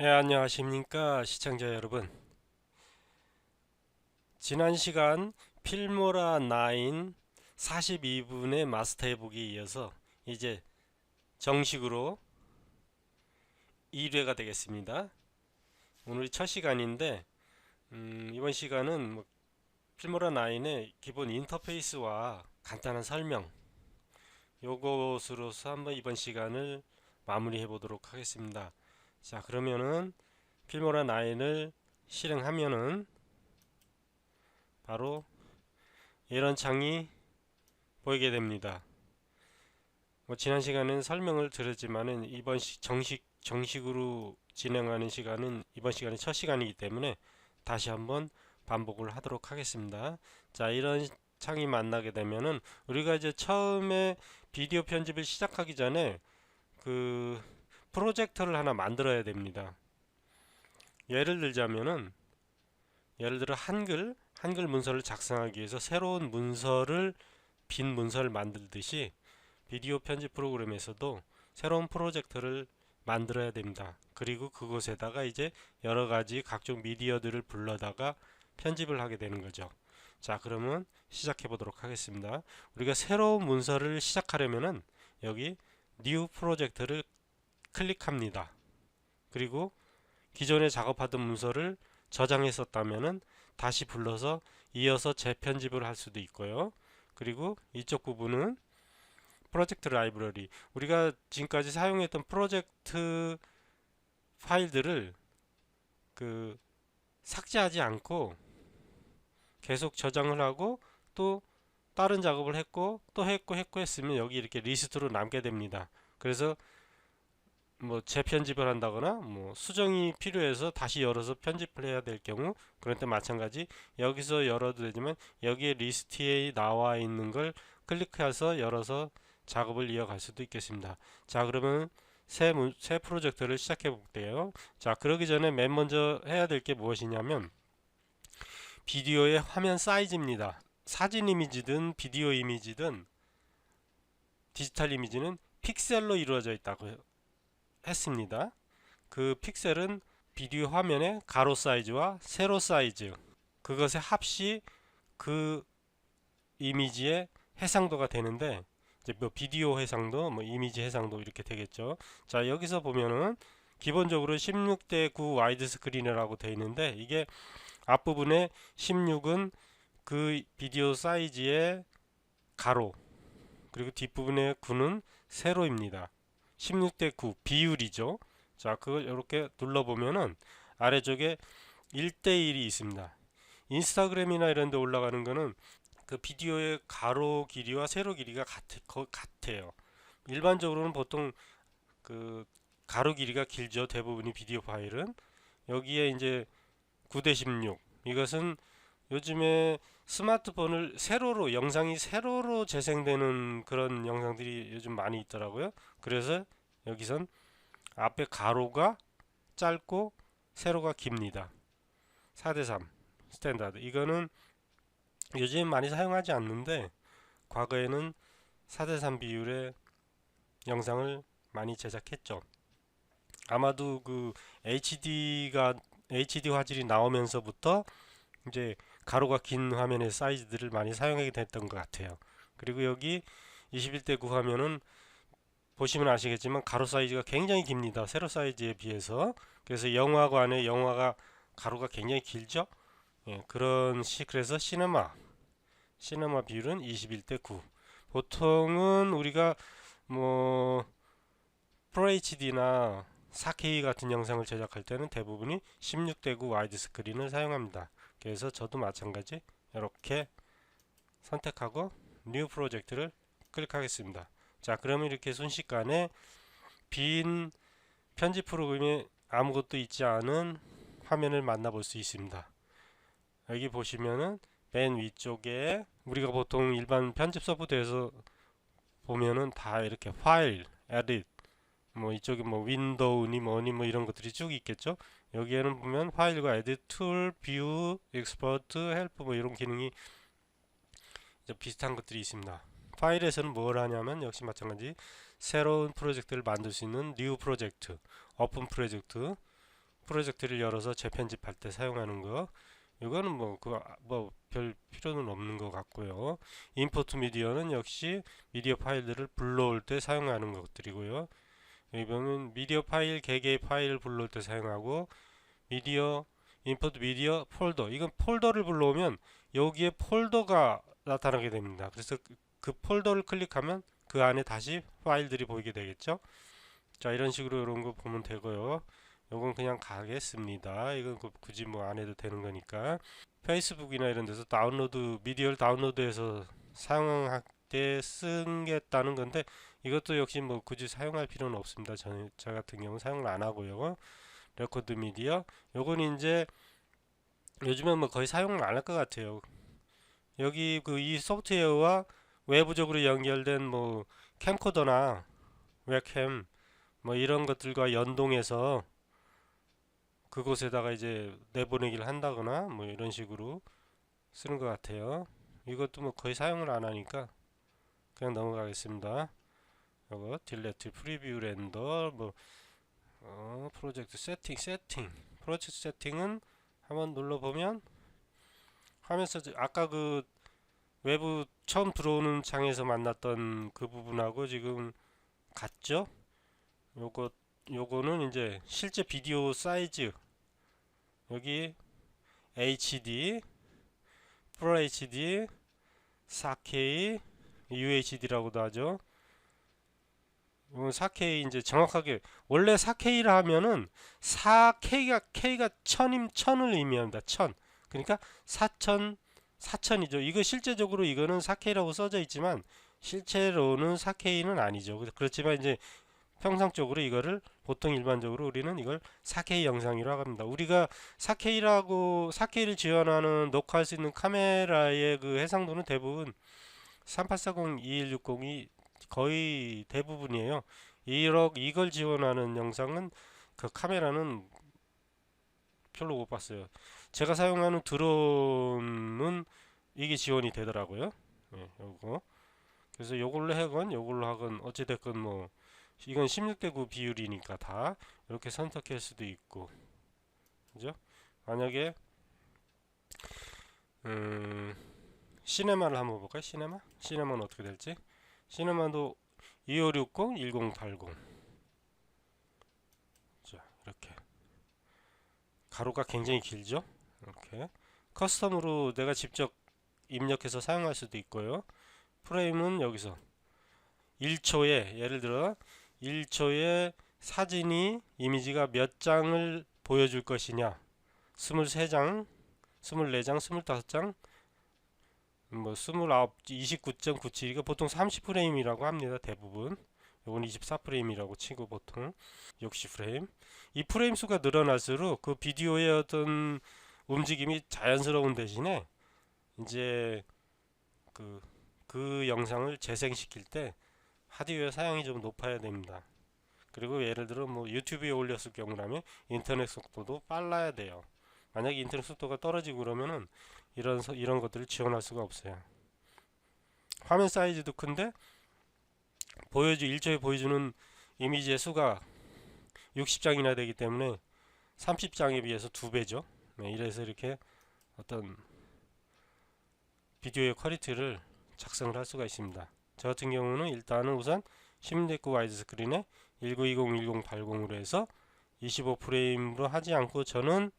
네, 안녕하십니까 시청자 여러분. 지난 시간 필모라 9 42분의 마스터 해보기에 이어서 이제 정식으로 2회가 되겠습니다. 오늘이 첫 시간인데 이번 시간은 필모라 9의 기본 인터페이스와 간단한 설명 요것으로서 한번 이번 시간을 마무리해 보도록 하겠습니다. 자, 그러면은 필모라 9을 실행하면은 바로 이런 창이 보이게 됩니다. 지난 시간은 설명을 드렸지만은 이번 정식으로 진행하는 시간은 이번 시간이 첫 시간이기 때문에 다시 한번 반복을 하도록 하겠습니다. 자, 이런 창이 만나게 되면은 우리가 이제 처음에 비디오 편집을 시작하기 전에 그 프로젝터를 하나 만들어야 됩니다. 예를 들자면은 예를 들어 한글 문서를 작성하기 위해서 새로운 문서를 빈 문서를 만들듯이 비디오 편집 프로그램에서도 새로운 프로젝트를 만들어야 됩니다. 그리고 그곳에다가 이제 여러가지 각종 미디어들을 불러다가 편집을 하게 되는 거죠. 자, 그러면 시작해 보도록 하겠습니다. 우리가 새로운 문서를 시작하려면은 여기 New 프로젝트를 클릭합니다. 그리고 기존에 작업하던 문서를 저장했었다면은 다시 불러서 이어서 재편집을 할 수도 있고요. 그리고 이쪽 부분은 프로젝트 라이브러리, 우리가 지금까지 사용했던 프로젝트 파일들을 삭제하지 않고 계속 저장을 하고 또 다른 작업을 했고 또 했고 했으면 여기 이렇게 리스트로 남게 됩니다. 그래서 재편집을 한다거나 수정이 필요해서 다시 열어서 편집을 해야 될 경우 그럴 때 마찬가지 여기서 열어도 되지만 여기에 리스트에 나와 있는 걸 클릭해서 열어서 작업을 이어갈 수도 있겠습니다. 자, 그러면 새 프로젝트를 시작해 볼게요. 자, 그러기 전에 맨 먼저 해야 될 게 무엇이냐면 비디오의 화면 사이즈입니다. 사진 이미지든 비디오 이미지든 디지털 이미지는 픽셀로 이루어져 있다고 했습니다. 그 픽셀은 비디오 화면의 가로 사이즈와 세로 사이즈, 그것의 합이 그 이미지의 해상도가 되는데 이제 비디오 해상도, 이미지 해상도 이렇게 되겠죠. 자, 여기서 보면은 기본적으로 16:9 와이드 스크린이라고 되어 있는데 이게 앞부분에 16은 그 비디오 사이즈의 가로, 그리고 뒷부분의 9는 세로입니다. 16:9 비율이죠. 자, 그걸 이렇게 눌러보면은 아래쪽에 1:1이 있습니다. 인스타그램이나 이런 데 올라가는 거는 그 비디오의 가로 길이와 세로 길이가 같아요. 일반적으로는 보통 그 가로 길이가 길죠. 대부분이 비디오 파일은. 여기에 이제 9:16, 이것은 요즘에 스마트폰을 세로로, 영상이 세로로 재생되는 그런 영상들이 요즘 많이 있더라고요. 그래서 여기선 앞에 가로가 짧고 세로가 깁니다. 4:3 스탠다드. 이거는 요즘 많이 사용하지 않는데 과거에는 4:3 비율의 영상을 많이 제작했죠. 아마도 그 HD 화질이 나오면서부터 이제 가로가 긴 화면의 사이즈들을 많이 사용하게 됐던 것 같아요. 그리고 여기 21:9 화면은 보시면 아시겠지만 가로 사이즈가 굉장히 깁니다. 세로 사이즈에 비해서. 그래서 영화가 가로가 굉장히 길죠. 예, 그래서 시네마 비율은 21:9. 보통은 우리가 FHD나 4K 같은 영상을 제작할 때는 대부분이 16:9 와이드 스크린을 사용합니다. 그래서 저도 마찬가지 이렇게 선택하고 뉴 프로젝트를 클릭하겠습니다. 자, 그러면 이렇게 순식간에 빈 편집 프로그램에 아무것도 있지 않은 화면을 만나볼 수 있습니다. 여기 보시면은 맨 위쪽에 우리가 보통 일반 편집 소프트에서 보면은 다 이렇게 파일, 에딧, 이쪽에 윈도우니 이런 것들이 쭉 있겠죠. 여기에는 보면 파일과 에딧, 툴, 뷰, 익스포트, 헬프 이런 기능이 비슷한 것들이 있습니다. 파일에서는 뭘 하냐면 역시 마찬가지 새로운 프로젝트를 만들 수 있는 뉴 프로젝트, 오픈 프로젝트, 프로젝트를 열어서 재편집할 때 사용하는 거. 이거는 뭐 별 필요는 없는 것 같고요. 임포트 미디어는 역시 미디어 파일들을 불러올 때 사용하는 것들이고요. 여기 보면 미디어 파일, 개개의 파일을 불러올 때 사용하고, 미디어 임포트 미디어 폴더, 이건 폴더를 불러오면 여기에 폴더가 나타나게 됩니다. 그래서 그 폴더를 클릭하면 그 안에 다시 파일들이 보이게 되겠죠. 자, 이런 식으로 이런 거 보면 되고요. 요건 그냥 가겠습니다. 이건 굳이 뭐 안 해도 되는 거니까. 페이스북이나 이런 데서 다운로드, 미디어를 다운로드해서 사용할 때 쓰겠다는 건데, 이것도 역시 뭐 굳이 사용할 필요는 없습니다. 저 같은 경우는 사용을 안 하고요. 레코드 미디어, 요건 이제 요즘엔 뭐 거의 사용을 안 할 것 같아요. 여기 이 소프트웨어와 외부적으로 연결된 뭐 캠코더나 웹캠 뭐 이런 것들과 연동해서 그곳에다가 이제 내보내기를 한다거나 뭐 이런 식으로 쓰는 것 같아요. 이것도 뭐 거의 사용을 안 하니까 그냥 넘어가겠습니다. 요거 딜레트 프리뷰 렌더 뭐 프로젝트 세팅 프로젝트 세팅은 한번 눌러보면 하면서 아까 그 외부 처음 들어오는 창에서 만났던 그 부분하고 지금 같죠? 요거는 이제 실제 비디오 사이즈, 여기 HD, Full HD, 4K, UHD라고도 하죠. 이건 4K 이제 정확하게 원래 4K라 하면은 4K가 1000을 의미합니다. 1000. 그러니까 4000이죠. 이거 실제적으로 이거는 4K라고 써져 있지만 실제로는 4K는 아니죠. 그렇지만 이제 평상적으로 이거를 보통 일반적으로 우리는 이걸 4K 영상이라고 합니다. 우리가 4K를 지원하는 녹화할 수 있는 카메라의 그 해상도는 대부분 3840, 2160이 거의 대부분이에요. 이걸 지원하는 영상은 그 카메라는 별로 못 봤어요. 제가 사용하는 드론은 이게 지원이 되더라고요. 네, 요거. 그래서 요걸로 하건 요걸로 하건 어찌됐건 뭐 이건 16대9 비율이니까 다 이렇게 선택할 수도 있고, 그죠? 만약에 시네마를 한번 볼까요? 시네마는 어떻게 될지. 시네마도 2560, 1080. 자, 이렇게 가로가 굉장히 길죠? 이렇게 커스텀으로 내가 직접 입력해서 사용할 수도 있고요. 프레임은 여기서 1초에 예를 들어 1초에 사진이 이미지가 몇 장을 보여줄 것이냐, 23장, 24장, 25장, 뭐 29, 29.97이가 보통 30프레임이라고 합니다. 대부분. 요건 24프레임이라고 치고 보통 60프레임. 이 프레임 수가 늘어날수록 그 비디오의 어떤 움직임이 자연스러운 대신에 이제 그 영상을 재생시킬 때 하드웨어 사양이 좀 높아야 됩니다. 그리고 예를 들어 뭐 유튜브에 올렸을 경우라면 인터넷 속도도 빨라야 돼요. 만약에 인터넷 속도가 떨어지고 그러면은 이런 것들을 지원할 수가 없어요. 화면 사이즈도 큰데 1초에 보여주는 이미지의 수가 60장이나 되기 때문에 30장에 비해서 2배죠. 네, 이래서 이렇게 어떤 비디오의 퀄리티를 작성을 할 수가 있습니다. 저 같은 경우는 일단은 우선 16:9 와이드 스크린에 1920, 1080으로 해서 25프레임으로 하지 않고 저는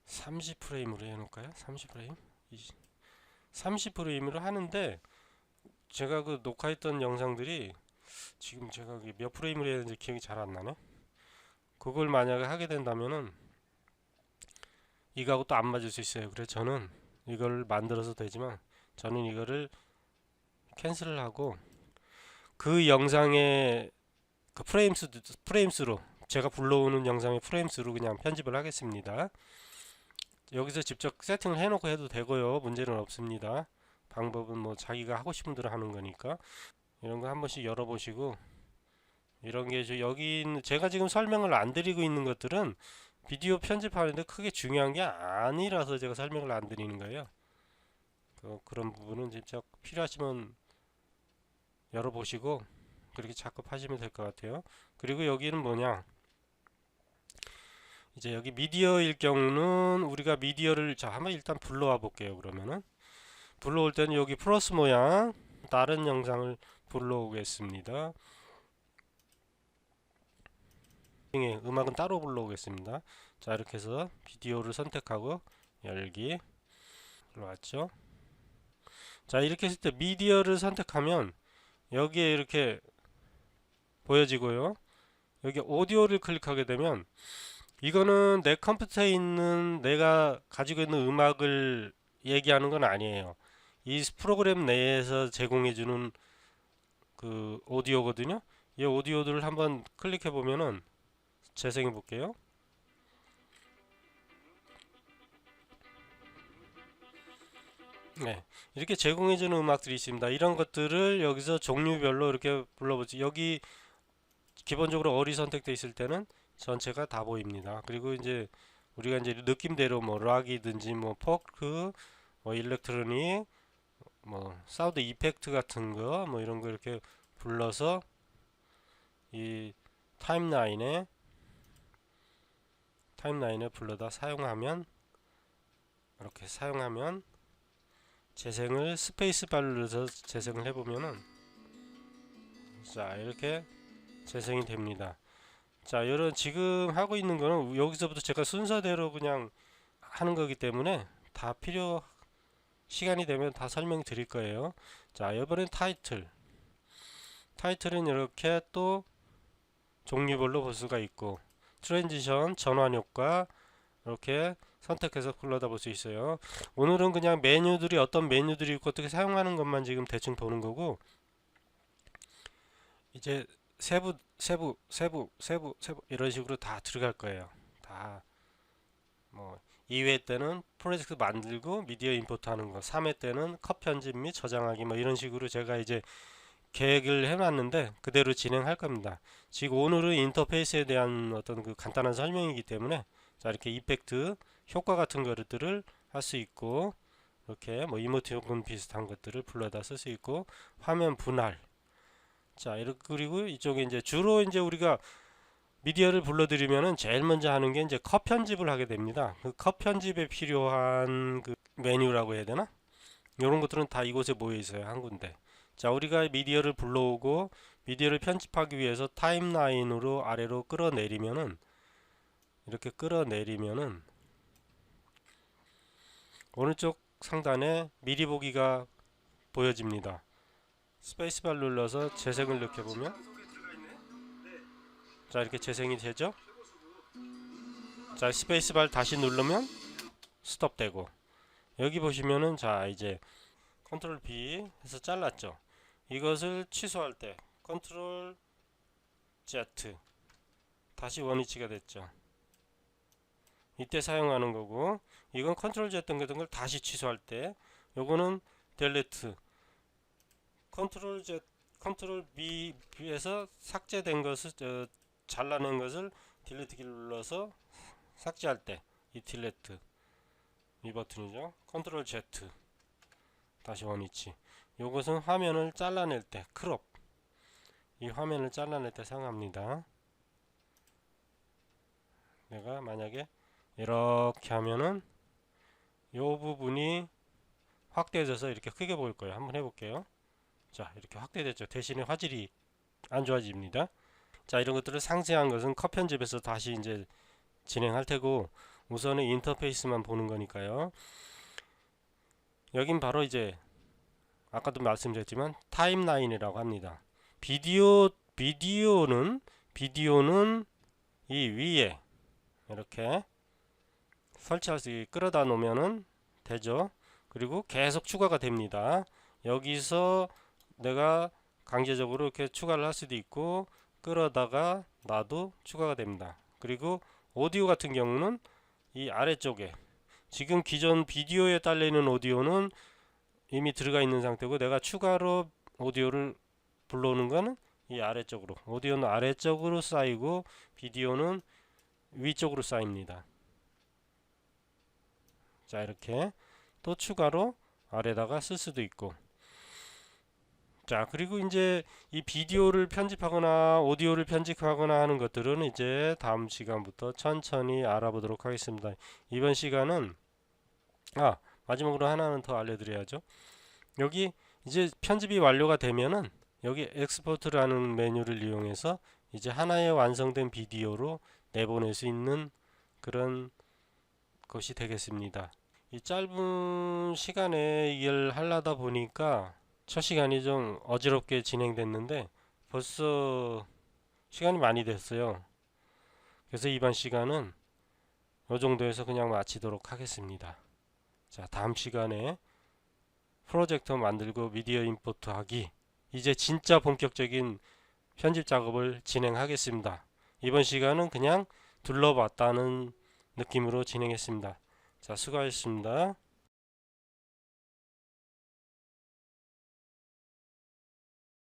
30프레임으로 해놓을까요? 30프레임으로 하는데 제가 그 녹화했던 영상들이 지금 제가 몇 프레임으로 해야 되는지 기억이 잘 안 나네. 그걸 만약에 하게 된다면은 이거하고 또 안 맞을 수 있어요. 그래서 저는 이걸 만들어서 되지만 저는 이거를 캔슬을 하고 그 영상의 그 프레임수로 제가 불러오는 영상의 프레임수로 그냥 편집을 하겠습니다. 여기서 직접 세팅을 해놓고 해도 되고요. 문제는 없습니다. 방법은 뭐 자기가 하고 싶은 대로 하는 거니까 이런 거 한 번씩 열어보시고, 이런 게 여기 있는 제가 지금 설명을 안 드리고 있는 것들은 비디오 편집하는데 크게 중요한 게 아니라서 제가 설명을 안 드리는 거예요. 그런 부분은 직접 필요하시면 열어보시고 그렇게 작업하시면 될 것 같아요. 그리고 여기는 뭐냐, 이제 여기 미디어일 경우는 우리가 미디어를 자 한번 일단 불러와 볼게요. 그러면은 불러올 때는 여기 플러스 모양 다른 영상을 불러오겠습니다. 음악은 따로 불러오겠습니다. 자, 이렇게 해서 비디오를 선택하고 열기 들어왔죠. 자, 이렇게 했을 때 미디어를 선택하면 여기에 이렇게 보여지고요. 여기 오디오를 클릭하게 되면 이거는 내 컴퓨터에 있는 내가 가지고 있는 음악을 얘기하는 건 아니에요. 이 프로그램 내에서 제공해주는 그 오디오거든요. 이 오디오들을 한번 클릭해 보면은 재생해 볼게요. 네, 이렇게 제공해주는 음악들이 있습니다. 이런 것들을 여기서 종류별로 이렇게 불러보지. 여기 기본적으로 어리 선택되어 있을 때는 전체가 다 보입니다. 그리고 이제 우리가 이제 느낌대로 뭐 락이든지 뭐 포크, 뭐 일렉트로닉, 뭐 사운드 이펙트 같은 거 뭐 이런 거 이렇게 불러서 이 타임라인에 불러다 사용하면, 이렇게 사용하면 재생을 스페이스바를 눌러서 재생을 해보면은 자 이렇게 재생이 됩니다. 자, 이런 지금 하고 있는 거는 여기서부터 제가 순서대로 그냥 하는 거기 때문에 다 시간이 되면 다 설명드릴 거예요. 자, 이번엔 타이틀은 이렇게 또 종류별로 볼 수가 있고, 트랜지션, 전환 효과 이렇게 선택해서 불러다 볼 수 있어요. 오늘은 그냥 메뉴들이 어떤 메뉴들이 있고 어떻게 사용하는 것만 지금 대충 보는 거고, 이제 세부 이런 식으로 다 들어갈 거예요. 다 뭐 2회 때는 프로젝트 만들고 미디어 임포트 하는 거, 3회 때는 컷 편집 및 저장하기 뭐 이런 식으로 제가 이제 계획을 해놨는데 그대로 진행할 겁니다. 지금 오늘은 인터페이스에 대한 어떤 그 간단한 설명이기 때문에 자 이렇게 이펙트 효과 같은 것들을 할 수 있고, 이렇게 뭐 이모티콘 비슷한 것들을 불러다 쓸 수 있고, 화면 분할, 자 이렇게, 그리고 이쪽에 이제 주로 이제 우리가 미디어를 불러드리면은 제일 먼저 하는 게 이제 컷 편집을 하게 됩니다. 그 컷 편집에 필요한 그 메뉴라고 해야 되나? 이런 것들은 다 이곳에 모여 있어요. 한 군데. 자, 우리가 미디어를 불러오고 미디어를 편집하기 위해서 타임라인으로 아래로 끌어내리면은, 이렇게 끌어내리면은 오른쪽 상단에 미리 보기가 보여집니다. 스페이스바를 눌러서 재생을 넣게 보면 자 이렇게 재생이 되죠. 자 스페이스바를 다시 누르면 스톱되고, 여기 보시면은 자 이제 컨트롤 B 해서 잘랐죠. 이것을 취소할 때 컨트롤 Z, 다시 원위치가 됐죠. 이때 사용하는 거고, 이건 컨트롤 Z 같은 걸 다시 취소할 때, 요거는 델리트, 컨트롤 Z, 컨트롤 B에서 삭제된 것을 잘라낸 것을 딜리트 키를 눌러서 삭제할 때 이 딜리트, 이 버튼이죠. 컨트롤 Z, 다시 원위치. 요것은 화면을 잘라낼 때 크롭, 이 화면을 잘라낼 때 사용합니다. 내가 만약에 이렇게 하면은 요 부분이 확대해져서 이렇게 크게 보일 거예요. 한번 해볼게요. 자 이렇게 확대됐죠. 대신에 화질이 안 좋아집니다. 자 이런 것들을 상세한 것은 컷 편집에서 다시 이제 진행할 테고, 우선은 인터페이스만 보는 거니까요. 여긴 바로 이제 아까도 말씀드렸지만 타임라인이라고 합니다. 비디오는 이 위에 이렇게 설치할 수 있게 끌어다 놓으면은 되죠. 그리고 계속 추가가 됩니다. 여기서 내가 강제적으로 이렇게 추가를 할 수도 있고, 끌어다가 놔도 추가가 됩니다. 그리고 오디오 같은 경우는 이 아래쪽에, 지금 기존 비디오에 딸리는 오디오는 이미 들어가 있는 상태고, 내가 추가로 오디오를 불러오는 거는 이 아래쪽으로, 오디오는 아래쪽으로 쌓이고 비디오는 위쪽으로 쌓입니다. 자 이렇게 또 추가로 아래다가 쓸 수도 있고, 자, 그리고 이제 이 비디오를 편집하거나 오디오를 편집하거나 하는 것들은 이제 다음 시간부터 천천히 알아보도록 하겠습니다. 이번 시간은 마지막으로 하나는 더 알려드려야죠. 여기 이제 편집이 완료가 되면은 여기 엑스포트라는 메뉴를 이용해서 이제 하나의 완성된 비디오로 내보낼 수 있는 그런 것이 되겠습니다. 이 짧은 시간에 이걸 하려다 보니까 첫 시간이 좀 어지럽게 진행됐는데 벌써 시간이 많이 됐어요. 그래서 이번 시간은 이 정도에서 그냥 마치도록 하겠습니다. 자, 다음 시간에 프로젝터 만들고 미디어 임포트 하기, 이제 진짜 본격적인 편집 작업을 진행하겠습니다. 이번 시간은 그냥 둘러봤다는 느낌으로 진행했습니다. 자, 수고하셨습니다.